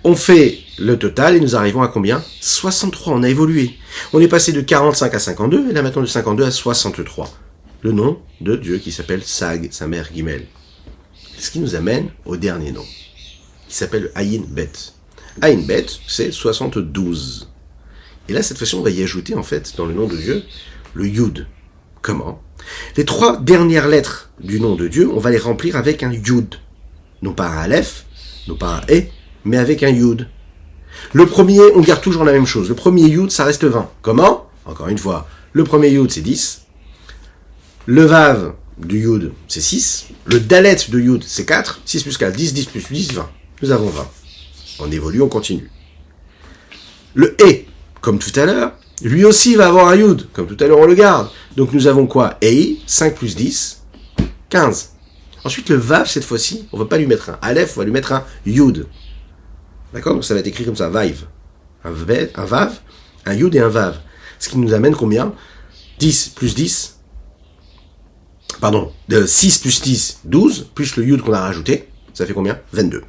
On fait le total et nous arrivons à combien? 63, on a évolué. On est passé de 45 à 52, et là maintenant de 52 à 63. Le nom de Dieu qui s'appelle Sag, sa mère Gimel. Ce qui nous amène au dernier nom, qui s'appelle Ayin Bet. Ayin Bet, c'est 72. Et là, cette fois-ci, on va y ajouter, en fait, dans le nom de Dieu, le Yud. Comment? Les 3 dernières lettres du nom de Dieu, on va les remplir avec un Yud. Non pas un Aleph, non pas un E, mais avec un Yud. Le premier, on garde toujours la même chose. Le premier Yud, ça reste 20. Comment? Encore une fois, le premier Yud, c'est 10. Le Vav du Yud, c'est 6. Le Dalet de Yud, c'est 4. 6 plus 4, 10, 10 plus 10, 20. Nous avons 20. On évolue, on continue. Le E, comme tout à l'heure, lui aussi va avoir un Yud. Comme tout à l'heure, on le garde. Donc nous avons quoi? Ei, 5 plus 10, 15. Ensuite, le Vav, cette fois-ci, on ne va pas lui mettre un Aleph, on va lui mettre un Yud. D'accord? Donc ça va être écrit comme ça, Vaiv. Un Vav, un Yud et un Vav. Ce qui nous amène combien? 10 plus 10. Pardon, de 6 plus 10, 12, plus le Yud qu'on a rajouté, ça fait combien? 22.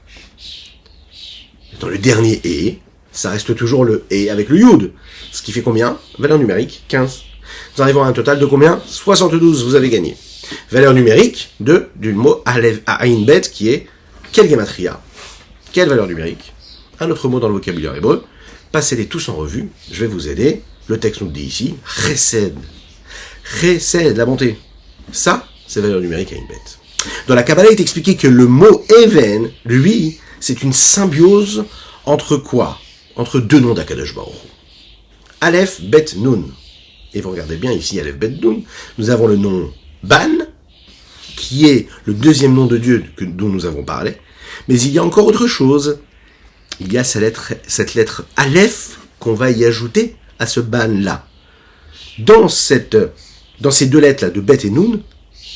Dans le dernier E, ça reste toujours le E avec le Yud. Ce qui fait combien? Valeur numérique, 15. Nous arrivons à un total de combien? 72, vous avez gagné. Valeur numérique du mot Ayin Bet qui est quelle gematria? Quelle valeur numérique? Un autre mot dans le vocabulaire hébreu. Passez-les tous en revue, je vais vous aider. Le texte nous dit ici, Chesed. Chesed, la bonté. Ça, c'est valeur numérique Ayin Bet. Dans la Kabbalah, il est expliqué que le mot Even, lui, c'est une symbiose entre quoi? Entre 2 noms d'Akadosh Baruch Hu. Aleph, Bet, Nun. Et vous regardez bien ici, Aleph, Bet, Nun. Nous avons le nom Ban, qui est le deuxième nom de Dieu dont nous avons parlé. Mais il y a encore autre chose. Il y a cette lettre Aleph qu'on va y ajouter à ce Ban-là. Dans ces 2 lettres-là, de Bet et Nun,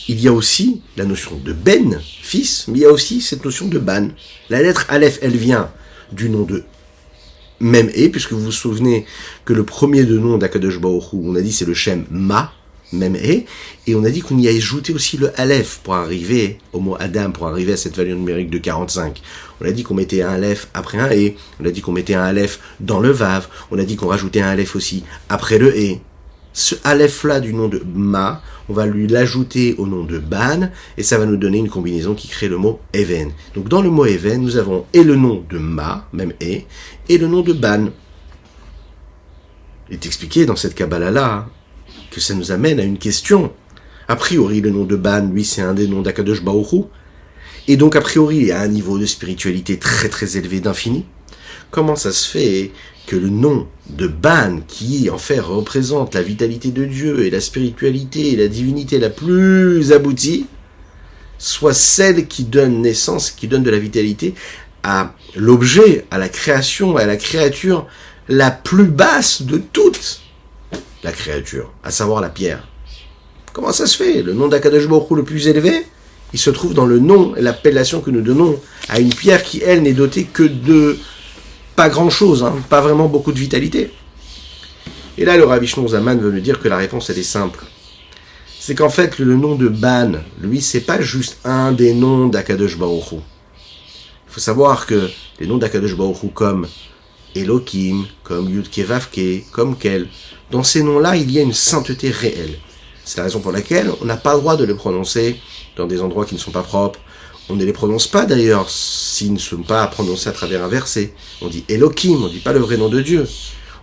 il y a aussi la notion de Ben, fils, mais il y a aussi cette notion de Ban. La lettre Aleph, elle vient du nom de même E, puisque vous vous souvenez que le premier de nom d'Akadosh Baruch Hu, on a dit c'est le Shem Ma, même E, et on a dit qu'on y a ajouté aussi le Aleph pour arriver au mot Adam, pour arriver à cette valeur numérique de 45. On a dit qu'on mettait un Aleph après un E, on a dit qu'on mettait un Aleph dans le Vav, on a dit qu'on rajoutait un Aleph aussi après le E. Ce Aleph-là du nom de Ma, on va lui l'ajouter au nom de Ban, et ça va nous donner une combinaison qui crée le mot Even. Donc dans le mot Even, nous avons et le nom de Ma, même E, et le nom de Ban. Il est expliqué dans cette Kabbalah-là que ça nous amène à une question. A priori, le nom de Ban, lui, c'est un des noms d'Akadosh Baruch Hu, et donc a priori, il y a un niveau de spiritualité très très élevé d'infini. Comment ça se fait que le nom de Ban, qui en fait représente la vitalité de Dieu et la spiritualité et la divinité la plus aboutie, soit celle qui donne naissance, qui donne de la vitalité à l'objet, à la création, à la créature la plus basse de toute la créature, à savoir la pierre. Comment ça se fait? Le nom d'Akadosh Baruch Hu le plus élevé, il se trouve dans le nom et l'appellation que nous donnons à une pierre qui, elle, n'est dotée que de pas grand-chose, pas vraiment beaucoup de vitalité. Et là, le Rabbi Shlomo Zalman veut nous dire que la réponse, elle est simple. C'est qu'en fait, le nom de Ban, lui, c'est pas juste un des noms d'Akadosh Baruch Hu. Il faut savoir que les noms d'Akadosh Baruch Hu, comme Elohim, comme Yud-Ke Vav-Ke, comme Kel, dans ces noms-là, il y a une sainteté réelle. C'est la raison pour laquelle on n'a pas le droit de les prononcer dans des endroits qui ne sont pas propres. On ne les prononce pas d'ailleurs s'ils ne sont pas prononcés à travers un verset. On dit Elohim, on ne dit pas le vrai nom de Dieu.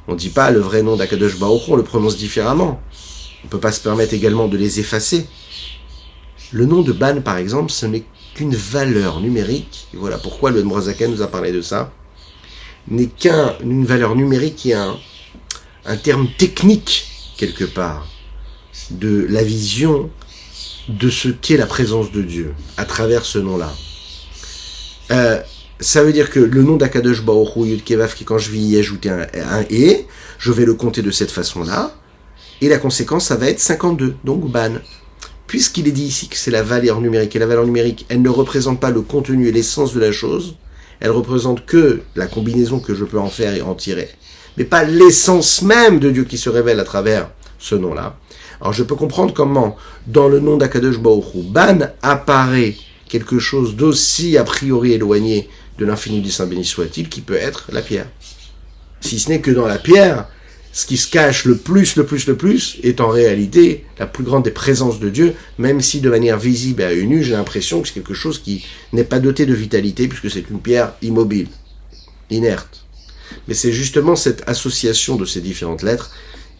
On ne dit pas le vrai nom d'Akadosh Baruch Hu, on le prononce différemment. On ne peut pas se permettre également de les effacer. Le nom de Ban, par exemple, ce n'est qu'une valeur numérique. Et voilà pourquoi le Mrozaken nous a parlé de ça. N'est qu'une valeur numérique qui est un terme technique, quelque part, de la vision de ce qu'est la présence de Dieu, à travers ce nom-là. Ça veut dire que le nom d'Akadosh Baruch Hu, Yud-Ke Vav-Ke, quand je vais y ajouter un et, je vais le compter de cette façon-là, et la conséquence, ça va être 52, donc Ban. Puisqu'il est dit ici que c'est la valeur numérique, et la valeur numérique, elle ne représente pas le contenu et l'essence de la chose, elle représente que la combinaison que je peux en faire et en tirer, mais pas l'essence même de Dieu qui se révèle à travers ce nom-là. Alors je peux comprendre comment, dans le nom d'Akadosh Baruch Hu, Ban apparaît quelque chose d'aussi a priori éloigné de l'infini du Saint béni soit-il, qui peut être la pierre. Si ce n'est que dans la pierre, ce qui se cache le plus, est en réalité la plus grande des présences de Dieu, même si de manière visible et à une vue, j'ai l'impression que c'est quelque chose qui n'est pas doté de vitalité, puisque c'est une pierre immobile, inerte. Mais c'est justement cette association de ces différentes lettres,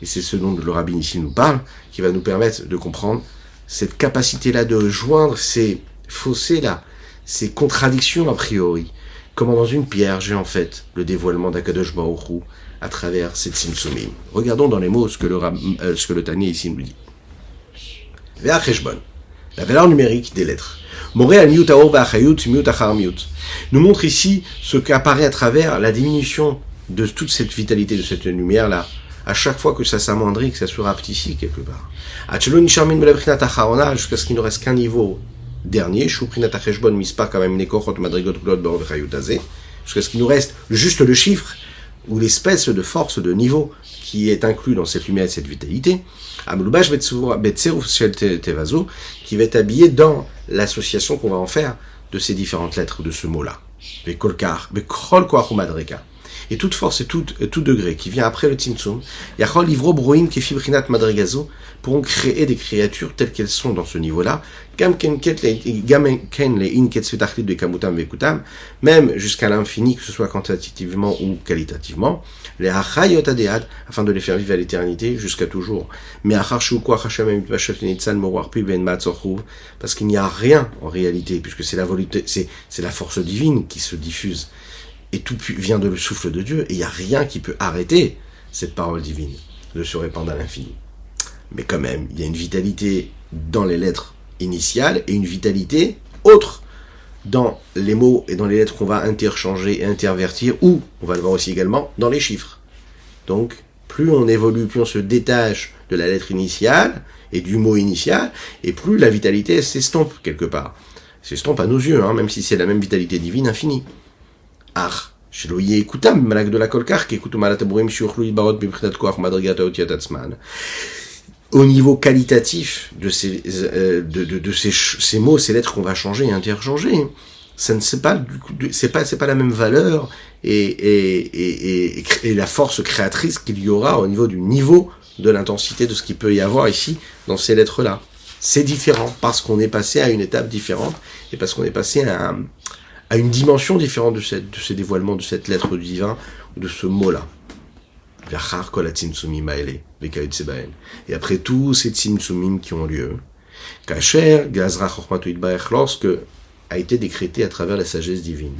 et c'est ce dont le rabbin ici nous parle, qui va nous permettre de comprendre cette capacité-là de joindre ces fossés-là, ces contradictions a priori. Comment dans une pierre, j'ai en fait le dévoilement d'Akadosh Baruch Hu à travers cette Tzimtzumim. Regardons dans les mots ce que le Tanya ici nous dit. Ve'ach cheshbon, la valeur numérique des lettres. Moré al miut haor ve'achayut miut achar miut. Nous montre ici ce qu'apparaît à travers la diminution de toute cette vitalité de cette lumière-là, à chaque fois que ça s'amoindrit, que ça se rapetit quelque part. Achelon nisharmin belabrinat acharona, jusqu'à ce qu'il ne reste qu'un niveau dernier, Shuprinat Acheshbon Mispar quand même Nekochot Madrigot Glod Borvechayutaze, jusqu'à ce qu'il nous reste juste le chiffre, ou l'espèce de force de niveau qui est inclus dans cette lumière et cette vitalité, Amlubash Betseruf Shel Tevazo, qui va être habillé dans l'association qu'on va en faire de ces différentes lettres, de ce mot-là. Bekolkar, Bekrol Koach Madreka. Et toute force et tout degré qui vient après le Tzimtzum, Yachol Livro Broim Kefi Brinat Madrigazo, pourront créer des créatures telles qu'elles sont dans ce niveau-là, même jusqu'à l'infini, que ce soit quantitativement ou qualitativement, les hachayot adéad, afin de les faire vivre à l'éternité jusqu'à toujours. Mais parce qu'il n'y a rien en réalité, puisque c'est la volonté, c'est la force divine qui se diffuse, et tout vient de le souffle de Dieu, et il n'y a rien qui peut arrêter cette parole divine de se répandre à l'infini. Mais quand même, il y a une vitalité dans les lettres initiales et une vitalité autre dans les mots et dans les lettres qu'on va interchanger et intervertir, ou, on va le voir aussi également, dans les chiffres. Donc, plus on évolue, plus on se détache de la lettre initiale et du mot initial, et plus la vitalité s'estompe quelque part. S'estompe à nos yeux, même si c'est la même vitalité divine infinie. Sheloye écoutam, malak de la kolkar, qui écoute malataburim shiuchlu barot bibrinat koach madrigata otiatatsman. Au niveau qualitatif de ces mots, ces lettres qu'on va changer et interchanger, ça ne c'est pas c'est pas la même valeur et la force créatrice qu'il y aura au niveau du niveau de l'intensité de ce qu'il peut y avoir ici dans ces lettres-là. C'est différent parce qu'on est passé à une étape différente et parce qu'on est passé à une dimension différente de ce dévoilement de cette lettre divine ou de ce mot-là. Et après tous ces tzimtzumim qui ont lieu, lorsque a été décrété à travers la sagesse divine,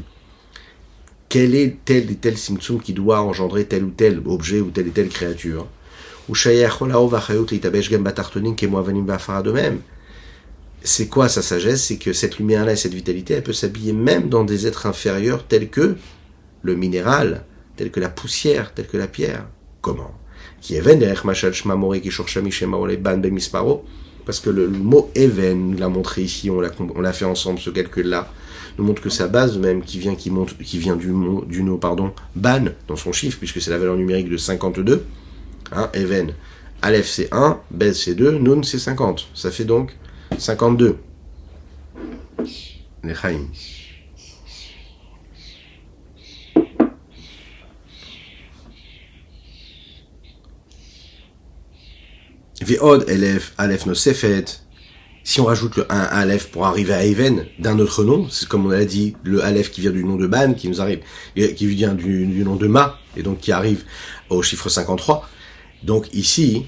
quel est tel et tel tzimtzum qui doit engendrer tel ou tel objet ou telle et telle créature, de même. C'est quoi sa sagesse? C'est que cette lumière-là et cette vitalité, elle peut s'habiller même dans des êtres inférieurs tels que le minéral, tels que la poussière, tels que la pierre. Comment? Parce que le mot even, l'a montré ici, on l'a fait ensemble, ce calcul-là, nous montre que sa base même, qui vient du nom, ban, dans son chiffre, puisque c'est la valeur numérique de 52, even, Aleph c'est 1, Bet c'est 2, Nun c'est 50. Ça fait donc 52. Nechaim. Ve'od Elef, Aleph Nosefet. Si on rajoute le 1 Aleph pour arriver à Even d'un autre nom, c'est comme on a dit, le Aleph qui vient du nom de Ban, qui nous arrive, qui vient du nom de Ma, et donc qui arrive au chiffre 53. Donc ici,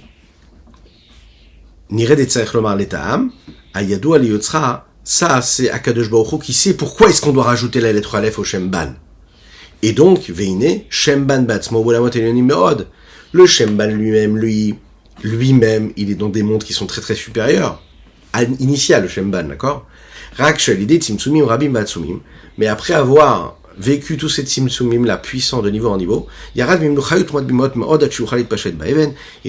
Nire de Tzarech Lomar Leta'am, Ayadu Aliyotzra, ça c'est Akadosh Baruch Hu qui sait pourquoi est-ce qu'on doit rajouter la lettre Aleph au Shem Ban. Et donc, Veine, Shem Ban Batzmo Olamot Elyonim Meod, le Shem Ban lui-même, il est dans des mondes qui sont très très supérieurs à l'initial, le Shem Ban, d'accord? Rak Shalidé Tzimtzumim Rabim Batzumim, mais après avoir vécu tous ces tzimtzumim là puissants de niveau en niveau, il y a une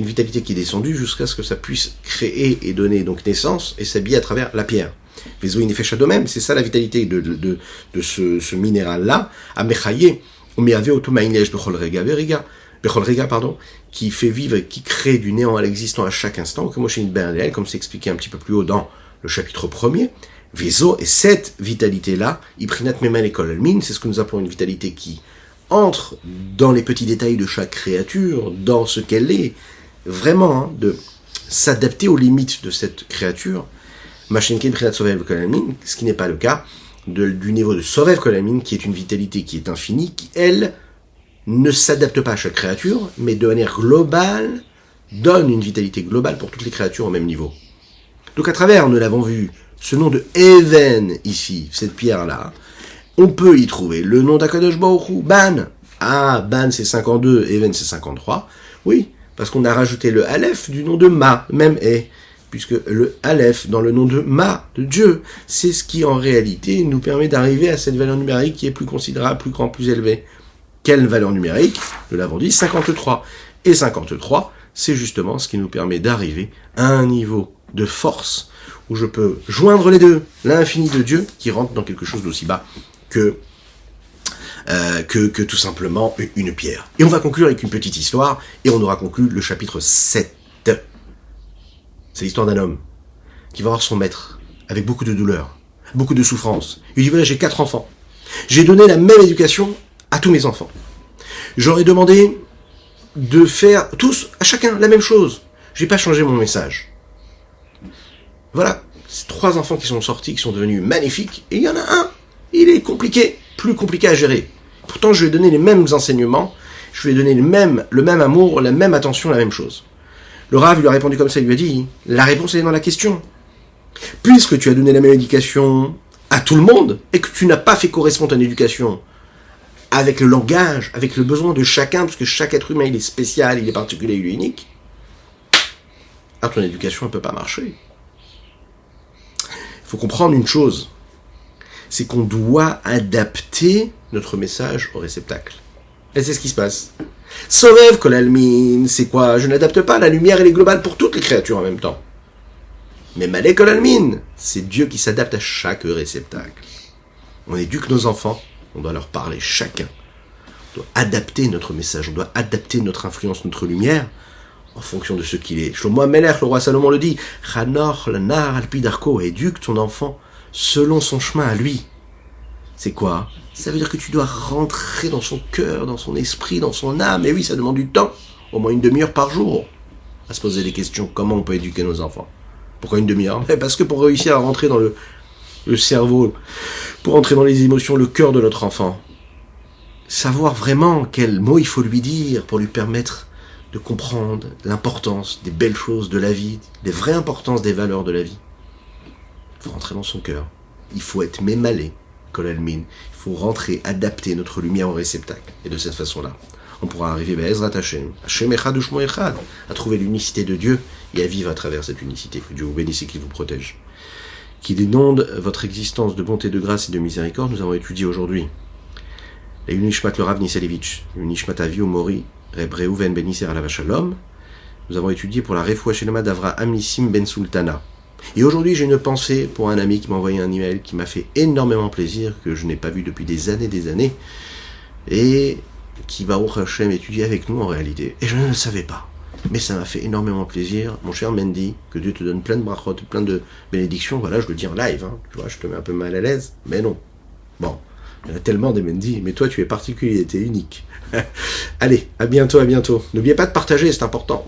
vitalité qui est descendue jusqu'à ce que ça puisse créer et donner donc naissance et s'habiller à travers la pierre. Vezo inefesh adomem, c'est ça la vitalité de ce minéral-là. Amechaye, umeave otomaïnej bechol rega veriga, qui fait vivre et qui crée du néant à l'existant à chaque instant, comme c'est expliqué un petit peu plus haut dans le chapitre 1er. Vezo, et cette vitalité-là, iprinat memel ekol almin, c'est ce que nous appelons une vitalité qui entre dans les petits détails de chaque créature, dans ce qu'elle est, vraiment, de s'adapter aux limites de cette créature, machinken iprinat sovev kol almin, ce qui n'est pas le cas du niveau de sovev kol almin, qui est une vitalité qui est infinie, qui, elle, ne s'adapte pas à chaque créature, mais de manière globale, donne une vitalité globale pour toutes les créatures au même niveau. Donc à travers, nous l'avons vu, ce nom de Even, ici, cette pierre-là, on peut y trouver le nom d'Akadosh Baruch Hu, Ban. Ah, Ban c'est 52, Even c'est 53. Oui, parce qu'on a rajouté le Aleph du nom de Ma, même est, puisque le Aleph dans le nom de Ma, de Dieu, c'est ce qui en réalité nous permet d'arriver à cette valeur numérique qui est plus considérable, plus grand, plus élevée. Quelle valeur numérique? Nous l'avons dit, 53. Et 53, c'est justement ce qui nous permet d'arriver à un niveau de force où je peux joindre les deux, l'infini de Dieu qui rentre dans quelque chose d'aussi bas que tout simplement une pierre. Et on va conclure avec une petite histoire, et on aura conclu le chapitre 7. C'est l'histoire d'un homme qui va voir son maître avec beaucoup de douleur, beaucoup de souffrance. Il dit, voilà, j'ai 4 enfants. J'ai donné la même éducation à tous mes enfants. J'aurais demandé de faire tous, à chacun, la même chose. Je n'ai pas changé mon message. Voilà, c'est 3 enfants qui sont sortis, qui sont devenus magnifiques, et il y en a un, il est compliqué, plus compliqué à gérer. Pourtant, je lui ai donné les mêmes enseignements, je lui ai donné le même amour, la même attention, la même chose. Le Rav lui a répondu comme ça, il lui a dit, la réponse est dans la question. Puisque tu as donné la même éducation à tout le monde, et que tu n'as pas fait correspondre ton éducation avec le langage, avec le besoin de chacun, parce que chaque être humain, il est spécial, il est particulier, il est unique, alors ton éducation ne peut pas marcher. Il faut comprendre une chose, c'est qu'on doit adapter notre message au réceptacle. Et c'est ce qui se passe. Sovev kol almin, c'est quoi? Je n'adapte pas, la lumière elle est globale pour toutes les créatures en même temps. Mais malé kol almin, c'est Dieu qui s'adapte à chaque réceptacle. On éduque nos enfants, on doit leur parler chacun. On doit adapter notre message, on doit adapter notre influence, notre lumière, en fonction de ce qu'il est. Shlomo HaMelech, le roi Salomon le dit, Chanor lanar alpi darko, éduque ton enfant selon son chemin à lui. C'est quoi? Ça veut dire que tu dois rentrer dans son cœur, dans son esprit, dans son âme. Et oui, ça demande du temps, au moins une demi-heure par jour, à se poser des questions. Comment on peut éduquer nos enfants? Pourquoi une demi-heure? Parce que pour réussir à rentrer dans le cerveau, pour entrer dans les émotions, le cœur de notre enfant, savoir vraiment quels mots il faut lui dire pour lui permettre de comprendre l'importance des belles choses de la vie, les vraies importances des valeurs de la vie. Il faut rentrer dans son cœur. Il faut être mémalé, kol almin. Il faut rentrer, adapter notre lumière au réceptacle. Et de cette façon-là, on pourra arriver Be'ezrat Hashem, Hashem Echad Ushmo Echad, à trouver l'unicité de Dieu et à vivre à travers cette unicité. Que Dieu vous bénisse et qu'il vous protège. Qu'il inonde votre existence de bonté, de grâce et de miséricorde. Nous avons étudié aujourd'hui les Unishmat le Rav Niselevitch, Unishmat Avio Mori, Reb Reuven Ben Isser Alav Shalom. Nous avons étudié pour la Refoua Shelema d'Avraham Nissim Ben Sultana. Et aujourd'hui, j'ai une pensée pour un ami qui m'a envoyé un email qui m'a fait énormément plaisir, que je n'ai pas vu depuis des années, et qui, Baruch Hashem, étudie avec nous en réalité. Et je ne le savais pas. Mais ça m'a fait énormément plaisir. Mon cher Mendy, que Dieu te donne plein de brachot, plein de bénédictions. Voilà, je le dis en live, hein. Tu vois, je te mets un peu mal à l'aise, mais non. Bon, il y en a tellement des Mendy, mais toi, tu es particulier, tu es unique. Allez, à bientôt. N'oubliez pas de partager, c'est important.